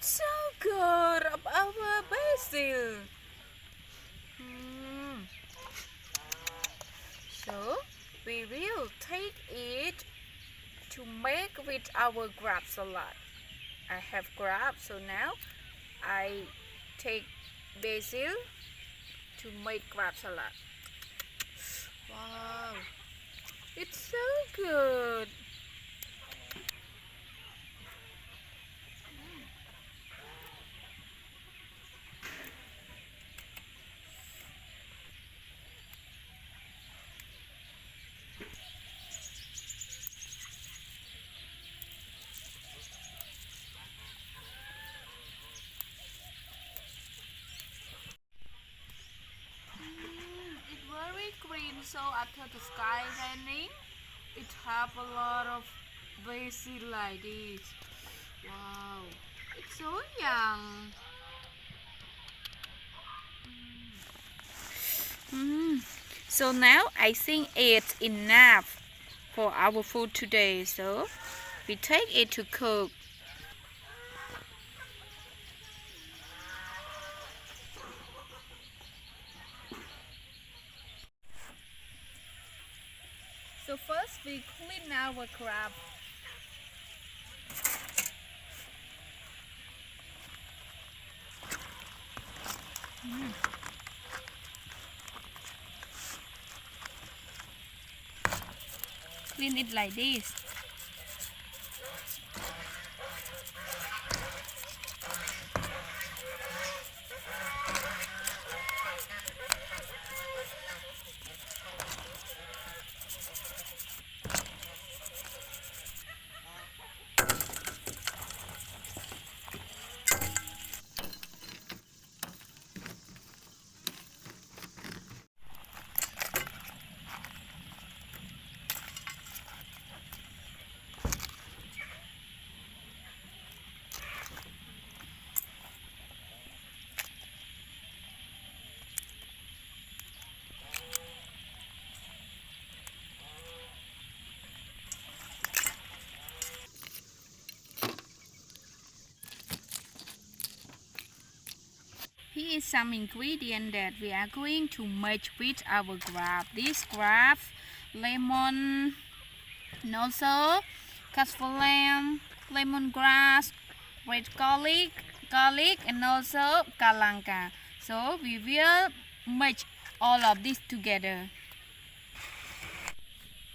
so good of our basil. Mm. So we will take it to make with our grab salad. I have grab, so now I take basil to make grab salad. Wow, it's so good. It's very green, so after the sky raining, it have a lot of basil like this. Wow, it's so young. So now I think it's enough for our food today. So we take it to cook. So first we clean our crab. Clean it like this. Here is some ingredient that we are going to merge with our grab. This grab, lemon, and also cassava, lemongrass, red garlic, and also kalanga. So we will merge all of this together.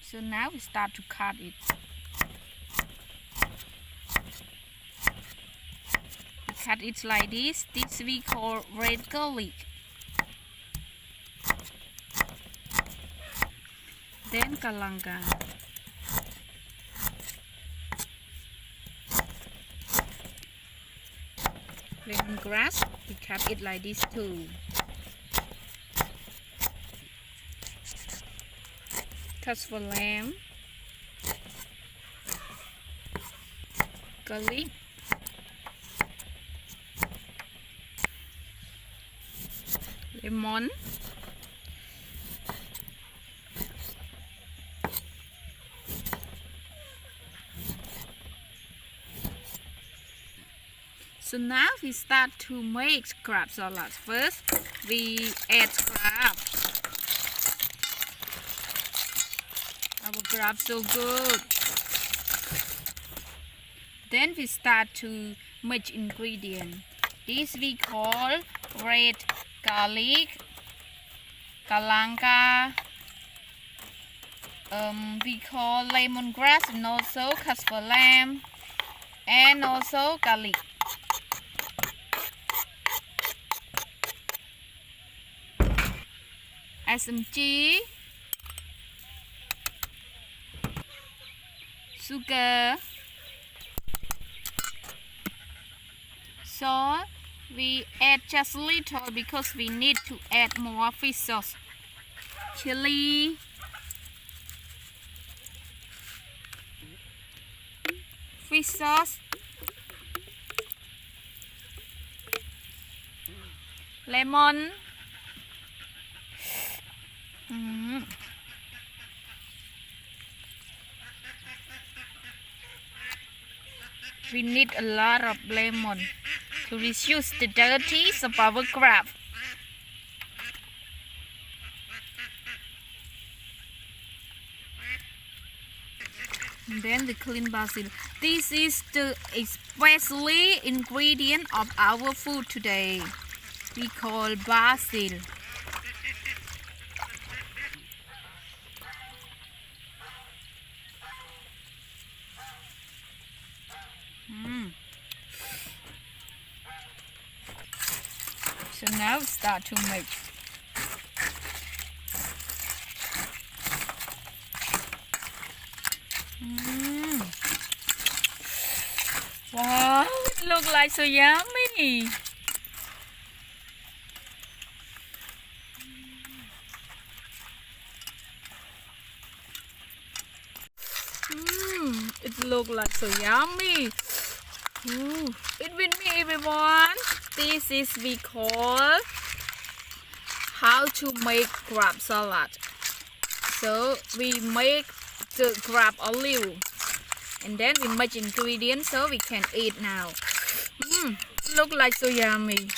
So now we start to cut it. Cut it like this. This we call red garlic. Then kalanga. Lemongrass, we cut it like this too. Cassava, garlic, lemon, so now we start to make crab salad. First we add crab. Our crab so good. Then we start to merge ingredient. This we call red garlic, kalanga, we call lemongrass, and also cassava, and also garlic. Add some cheese, sugar, salt. We add just a little because we need to add more fish sauce. Chili, fish sauce, lemon, We need a lot of lemon to reduce the dirties of our crab. And then the clean basil. This is the especially ingredient of our food today. We call basil. So now start to make. Wow, it looks like so yummy. It looks like so yummy. Eat with me, everyone. This is we call how to make crab salad. So we make the crab olive, and then we make ingredients so we can eat now. Look like so yummy.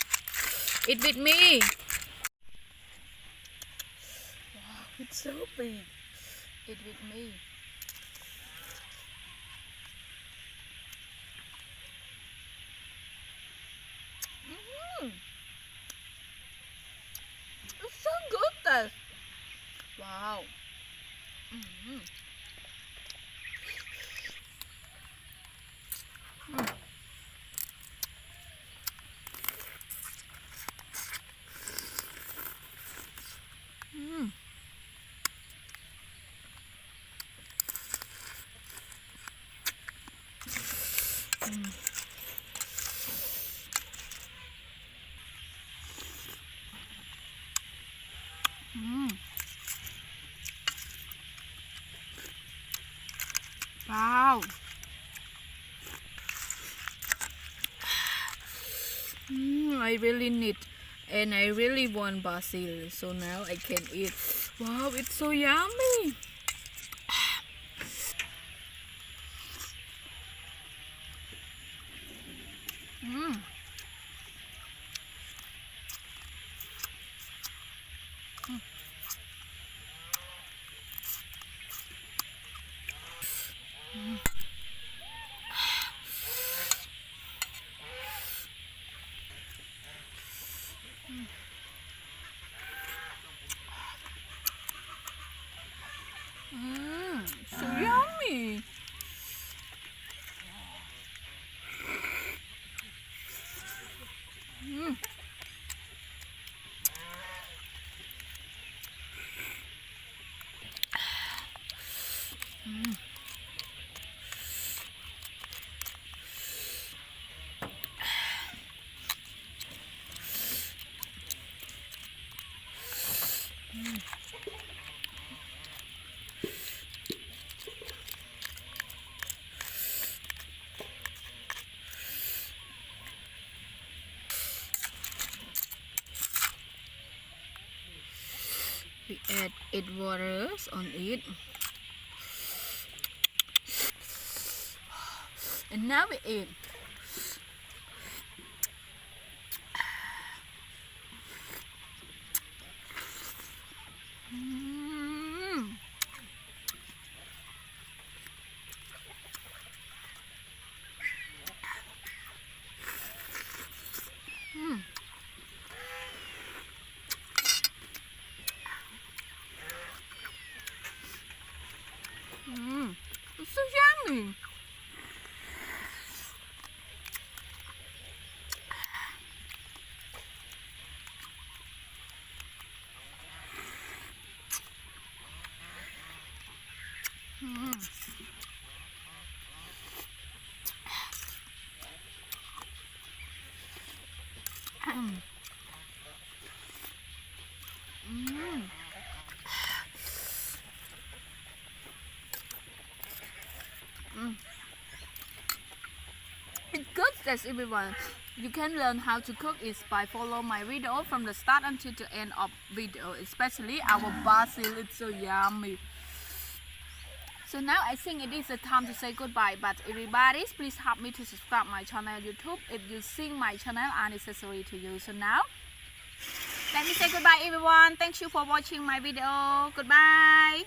Eat with me. Wow, it's so big. Eat with me. It's so good. Wow. Wow. I really need and I really want basil, so now I can eat. Wow, it's so yummy. So yummy. We add 8 waters on it, and now we eat. It's so yummy. It's good, that's everyone. You can learn how to cook it by follow my video from the start until the end of video, especially our basil. It's so yummy. So now I think it is the time to say goodbye. But everybody, please help me to subscribe my channel YouTube if you think my channel unnecessary to you. So now, let me say goodbye everyone. Thank you for watching my video. Goodbye.